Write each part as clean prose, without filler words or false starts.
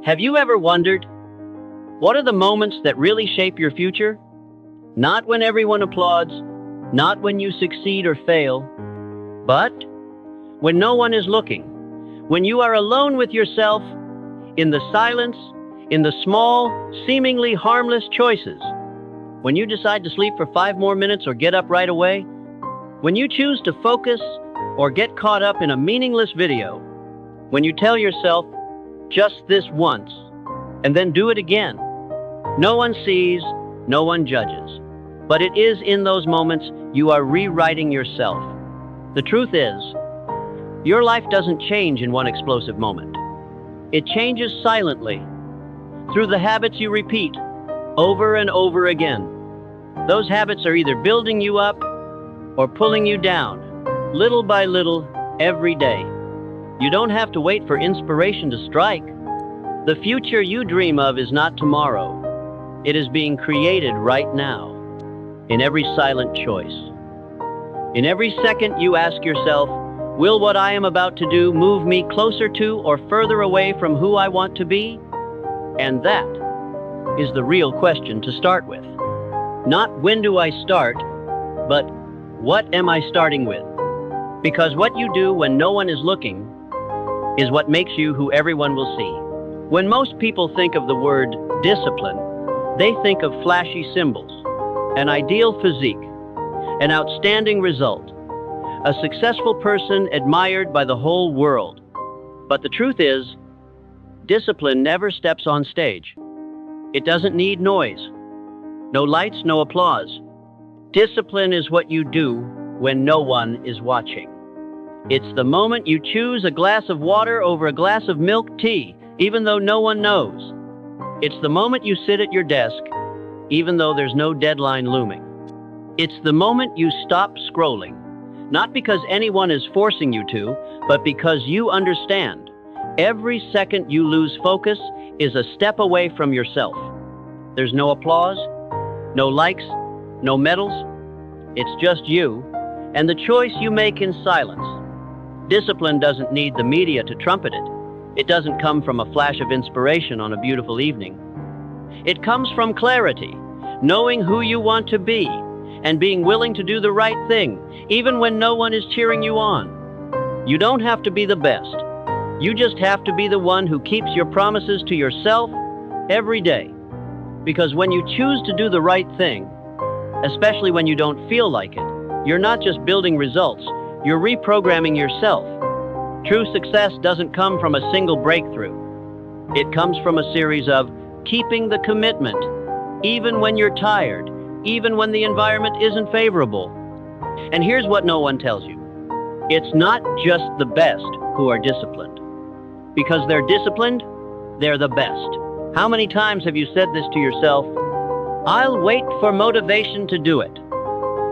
Have you ever wondered, what are the moments that really shape your future? Not when everyone applauds, not when you succeed or fail, but when no one is looking, when you are alone with yourself, in the silence, in the small, seemingly harmless choices. When you decide to sleep for 5 more minutes or get up right away, when you choose to focus or get caught up in a meaningless video, when you tell yourself, just this once, and then do it again. No one sees, no one judges. But it is in those moments you are rewriting yourself. The truth is, your life doesn't change in one explosive moment. It changes silently, through the habits you repeat, over and over again. Those habits are either building you up or pulling you down, little by little, every day. You don't have to wait for inspiration to strike. The future you dream of is not tomorrow. It is being created right now, in every silent choice. In every second you ask yourself, will what I am about to do move me closer to or further away from who I want to be? And that is the real question to start with. Not when do I start, but what am I starting with? Because what you do when no one is looking is what makes you who everyone will see. When most people think of the word discipline, they think of flashy symbols, an ideal physique, an outstanding result, a successful person admired by the whole world. But the truth is, discipline never steps on stage. It doesn't need noise. No lights, no applause. Discipline is what you do when no one is watching. It's the moment you choose a glass of water over a glass of milk tea, even though no one knows. It's the moment you sit at your desk, even though there's no deadline looming. It's the moment you stop scrolling, not because anyone is forcing you to, but because you understand. Every second you lose focus is a step away from yourself. There's no applause, no likes, no medals. It's just you and the choice you make in silence. Discipline doesn't need the media to trumpet it. It doesn't come from a flash of inspiration on a beautiful evening. It comes from clarity, knowing who you want to be, and being willing to do the right thing, even when no one is cheering you on. You don't have to be the best. You just have to be the one who keeps your promises to yourself every day. Because when you choose to do the right thing, especially when you don't feel like it, you're not just building results, you're reprogramming yourself. True success doesn't come from a single breakthrough. It comes from a series of keeping the commitment, even when you're tired, even when the environment isn't favorable. And here's what no one tells you. It's not just the best who are disciplined. Because they're disciplined, they're the best. How many times have you said this to yourself? I'll wait for motivation to do it.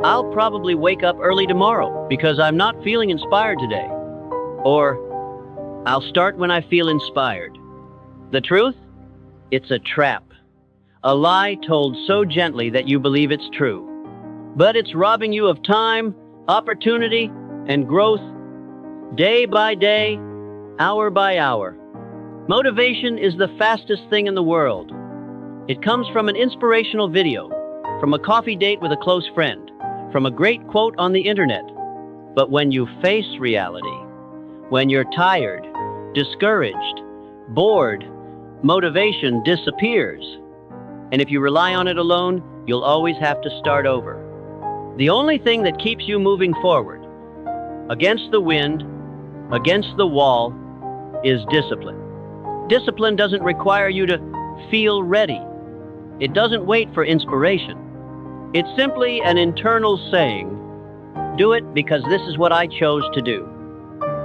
I'll probably wake up early tomorrow because I'm not feeling inspired today. Or, I'll start when I feel inspired. The truth? It's a trap. A lie told so gently that you believe it's true. But it's robbing you of time, opportunity, and growth, day by day, hour by hour. Motivation is the fastest thing in the world. It comes from an inspirational video, from a coffee date with a close friend, from a great quote on the internet. But when you face reality, when you're tired, discouraged, bored, motivation disappears. And if you rely on it alone, you'll always have to start over. The only thing that keeps you moving forward, against the wind, against the wall, is discipline. Discipline doesn't require you to feel ready. It doesn't wait for inspiration. It's simply an internal saying, do it because this is what I chose to do.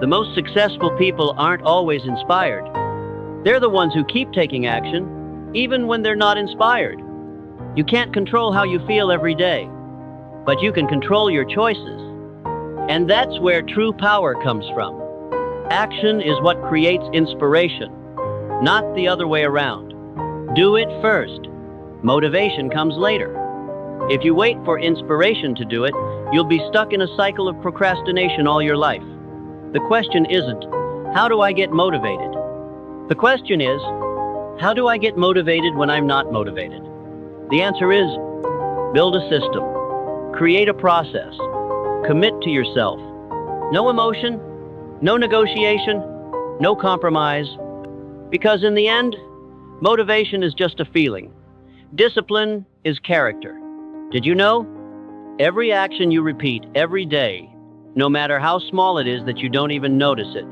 The most successful people aren't always inspired. They're the ones who keep taking action, even when they're not inspired. You can't control how you feel every day, but you can control your choices. And that's where true power comes from. Action is what creates inspiration, not the other way around. Do it first. Motivation comes later. If you wait for inspiration to do it, you'll be stuck in a cycle of procrastination all your life. The question isn't, how do I get motivated? The question is, How do I get motivated when I'm not motivated? The answer is build a system, create a process, commit to yourself. No emotion, no negotiation, no compromise. Because in the end, motivation is just a feeling. Discipline is character. Did you know? Every action you repeat every day, no matter how small it is that you don't even notice it,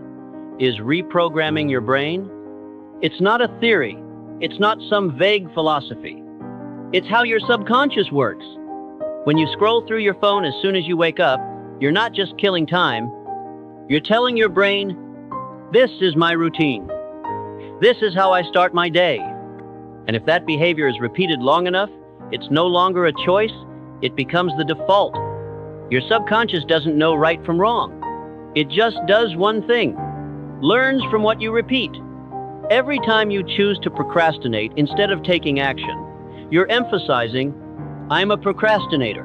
is reprogramming your brain. It's not a theory. It's not some vague philosophy. It's how your subconscious works. When you scroll through your phone as soon as you wake up, you're not just killing time. You're telling your brain, this is my routine. This is how I start my day. And if that behavior is repeated long enough, it's no longer a choice, it becomes the default. Your subconscious doesn't know right from wrong. It just does one thing, learns from what you repeat. Every time you choose to procrastinate instead of taking action, you're emphasizing, I'm a procrastinator.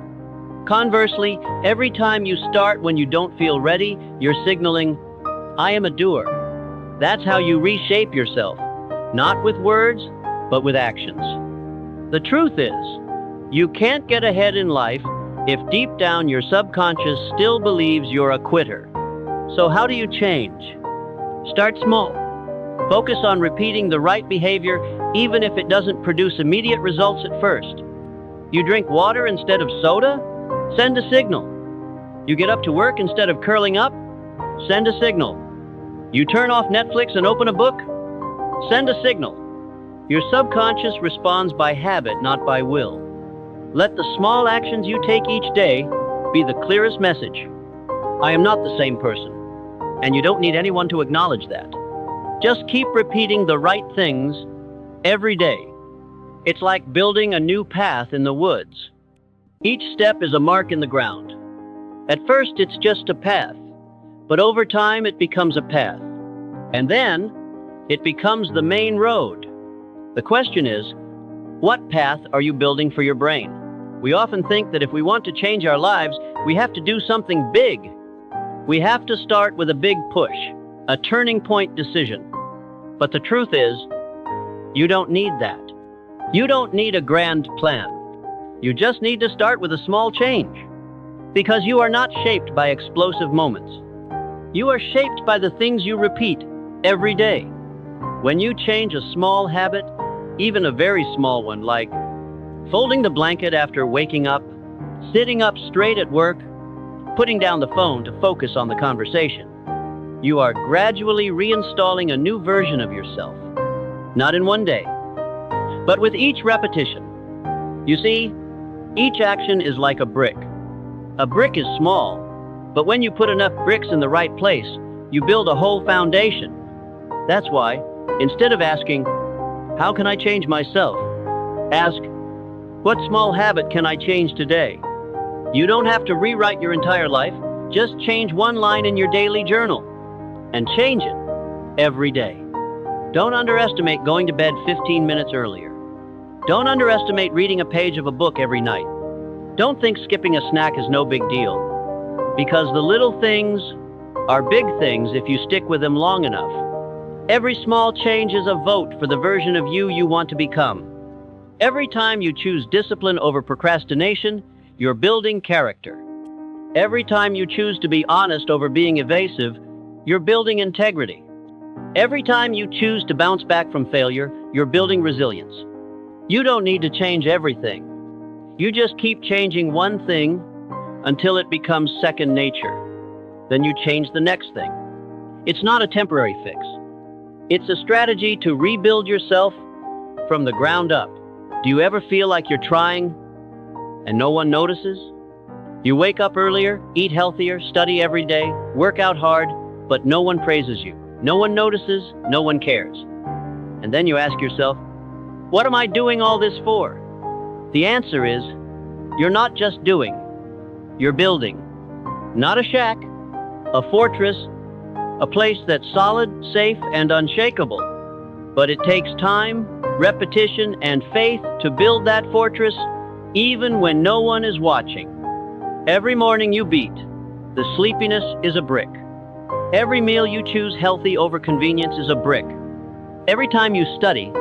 Conversely, every time you start when you don't feel ready, you're signaling, I am a doer. That's how you reshape yourself, not with words, but with actions. The truth is, you can't get ahead in life if deep down your subconscious still believes you're a quitter. So how do you change? Start small. Focus on repeating the right behavior even if it doesn't produce immediate results at first. You drink water instead of soda? Send a signal. You get up to work instead of curling up? Send a signal. You turn off Netflix and open a book? Send a signal. Your subconscious responds by habit, not by will. Let the small actions you take each day be the clearest message. I am not the same person, and you don't need anyone to acknowledge that. Just keep repeating the right things every day. It's like building a new path in the woods. Each step is a mark in the ground. At first, it's just a path, but over time, it becomes a path. And then, it becomes the main road. The question is, what path are you building for your brain? We often think that if we want to change our lives, we have to do something big. We have to start with a big push, a turning point decision. But the truth is, you don't need that. You don't need a grand plan. You just need to start with a small change. Because you are not shaped by explosive moments. You are shaped by the things you repeat every day. When you change a small habit, even a very small one like folding the blanket after waking up, sitting up straight at work, putting down the phone to focus on the conversation, you are gradually reinstalling a new version of yourself. Not in one day, but with each repetition. You see, each action is like a brick. A brick is small, but when you put enough bricks in the right place, you build a whole foundation. That's why, instead of asking, how can I change myself? Ask, what small habit can I change today? You don't have to rewrite your entire life, just change one line in your daily journal. And change it every day. Don't underestimate going to bed 15 minutes earlier. Don't underestimate reading a page of a book every night. Don't think skipping a snack is no big deal. Because the little things are big things if you stick with them long enough. Every small change is a vote for the version of you want to become. Every time you choose discipline over procrastination, you're building character. Every time you choose to be honest over being evasive, you're building integrity. Every time you choose to bounce back from failure, you're building resilience. You don't need to change everything. You just keep changing one thing until it becomes second nature. Then you change the next thing. It's not a temporary fix. It's a strategy to rebuild yourself from the ground up. Do you ever feel like you're trying and no one notices? You wake up earlier, eat healthier, study every day, work out hard, but no one praises you. No one notices, no one cares. And then you ask yourself, what am I doing all this for? The answer is, you're not just doing, you're building. Not a shack, a fortress, a place that's solid, safe, and unshakable. But it takes time, repetition, and faith to build that fortress, even when no one is watching. Every morning you beat, the sleepiness is a brick. Every meal you choose healthy over convenience is a brick. Every time you study,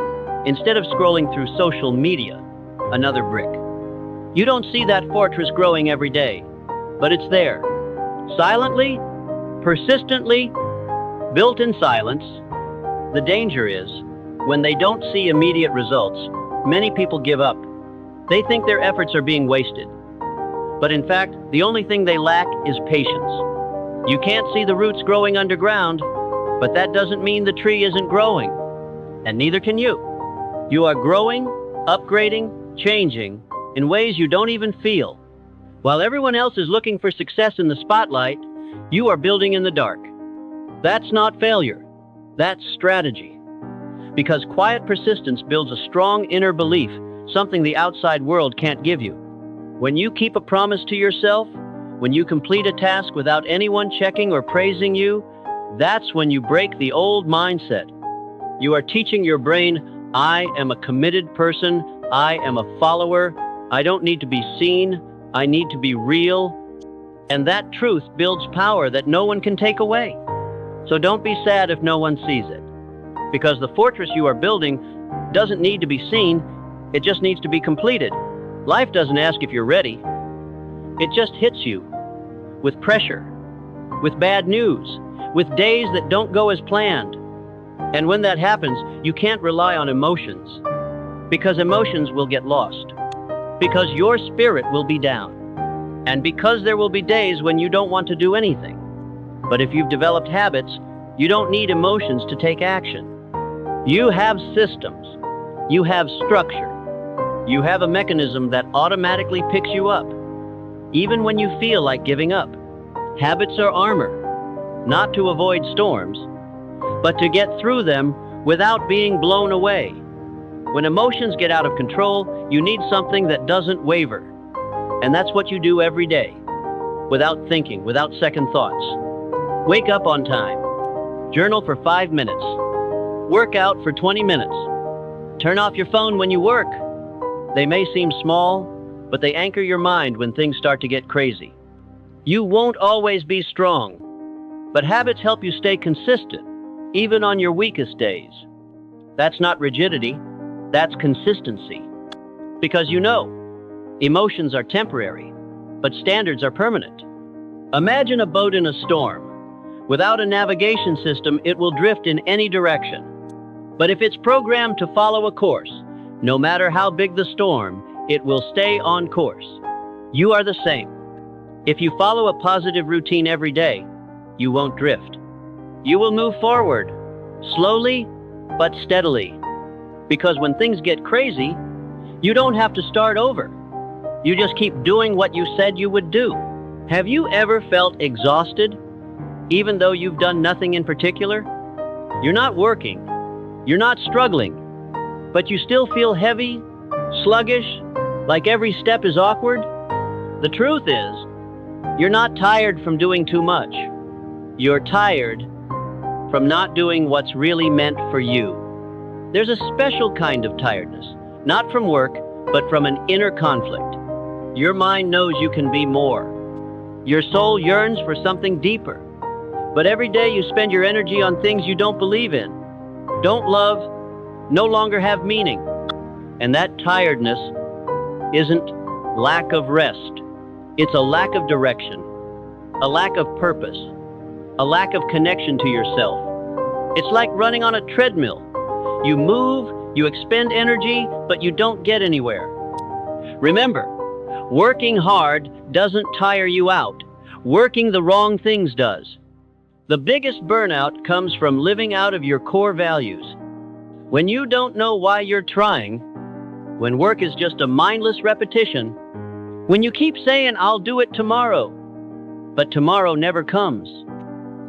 Instead of scrolling through social media, another brick. You don't see that fortress growing every day, but it's there. Silently, persistently, built in silence. The danger is, when they don't see immediate results, many people give up. They think their efforts are being wasted. But in fact, the only thing they lack is patience. You can't see the roots growing underground, but that doesn't mean the tree isn't growing. And neither can you. You are growing, upgrading, changing in ways you don't even feel. While everyone else is looking for success in the spotlight, you are building in the dark. That's not failure. That's strategy. Because quiet persistence builds a strong inner belief, something the outside world can't give you. When you keep a promise to yourself, when you complete a task without anyone checking or praising you, that's when you break the old mindset. You are teaching your brain, I am a committed person, I am a follower, I don't need to be seen, I need to be real. And that truth builds power that no one can take away. So don't be sad if no one sees it. Because the fortress you are building doesn't need to be seen, it just needs to be completed. Life doesn't ask if you're ready. It just hits you with pressure, with bad news, with days that don't go as planned. And when that happens, you can't rely on emotions, because emotions will get lost, because your spirit will be down, and because there will be days when you don't want to do anything. But if you've developed habits, you don't need emotions to take action. You have systems, you have structure, you have a mechanism that automatically picks you up, even when you feel like giving up. Habits are armor, not to avoid storms, but to get through them without being blown away. When emotions get out of control, you need something that doesn't waver. And that's what you do every day, without thinking, without second thoughts. Wake up on time. Journal for 5 minutes. Work out for 20 minutes. Turn off your phone when you work. They may seem small, but they anchor your mind when things start to get crazy. You won't always be strong, but habits help you stay consistent, even on your weakest days. That's not rigidity, that's consistency. Because you know, emotions are temporary, but standards are permanent. Imagine a boat in a storm. Without a navigation system, it will drift in any direction. But if it's programmed to follow a course, no matter how big the storm, it will stay on course. You are the same. If you follow a positive routine every day, you won't drift. You will move forward, slowly but steadily. Because when things get crazy, you don't have to start over. You just keep doing what you said you would do. Have you ever felt exhausted, even though you've done nothing in particular? You're not working, you're not struggling, but you still feel heavy, sluggish, like every step is awkward? The truth is, you're not tired from doing too much. You're tired from not doing what's really meant for you. There's a special kind of tiredness, not from work, but from an inner conflict. Your mind knows you can be more. Your soul yearns for something deeper. But every day you spend your energy on things you don't believe in, don't love, no longer have meaning. And that tiredness isn't lack of rest. It's a lack of direction, a lack of purpose, a lack of connection to yourself. It's like running on a treadmill. You move, you expend energy, but you don't get anywhere. Remember, working hard doesn't tire you out. Working the wrong things does. The biggest burnout comes from living out of your core values. When you don't know why you're trying, when work is just a mindless repetition, when you keep saying, I'll do it tomorrow, but tomorrow never comes,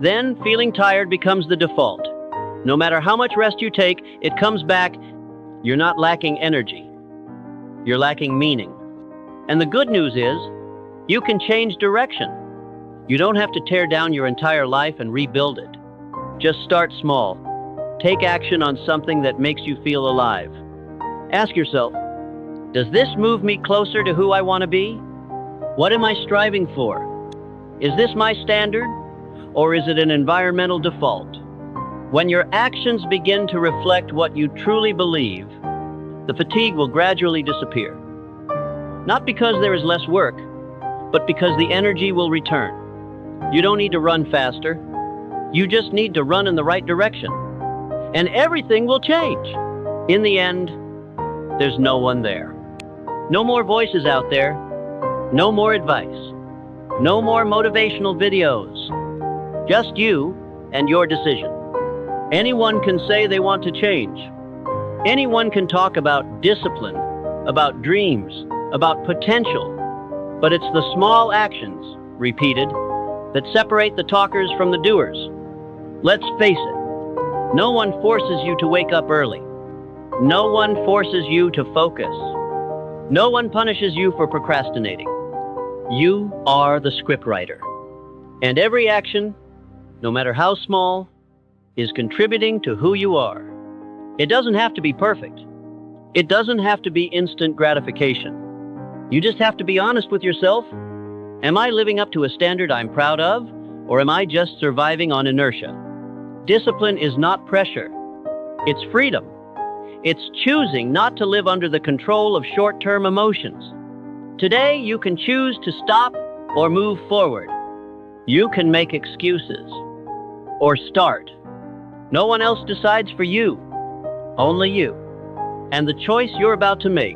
then feeling tired becomes the default. No matter how much rest you take, it comes back. You're not lacking energy. You're lacking meaning. And the good news is, you can change direction. You don't have to tear down your entire life and rebuild it. Just start small. Take action on something that makes you feel alive. Ask yourself, does this move me closer to who I want to be? What am I striving for? Is this my standard, or is it an environmental default? When your actions begin to reflect what you truly believe, the fatigue will gradually disappear. Not because there is less work, but because the energy will return. You don't need to run faster. You just need to run in the right direction. And everything will change. In the end, there's no one there. No more voices out there. No more advice. No more motivational videos. Just you and your decision. Anyone can say they want to change. Anyone can talk about discipline, about dreams, about potential. But it's the small actions, repeated, that separate the talkers from the doers. Let's face it, no one forces you to wake up early. No one forces you to focus. No one punishes you for procrastinating. You are the scriptwriter. And every action, no matter how small, is contributing to who you are. It doesn't have to be perfect. It doesn't have to be instant gratification. You just have to be honest with yourself. Am I living up to a standard I'm proud of, or am I just surviving on inertia? Discipline is not pressure. It's freedom. It's choosing not to live under the control of short-term emotions. Today, you can choose to stop or move forward. You can make excuses or start. No one else decides for you, only you. And the choice you're about to make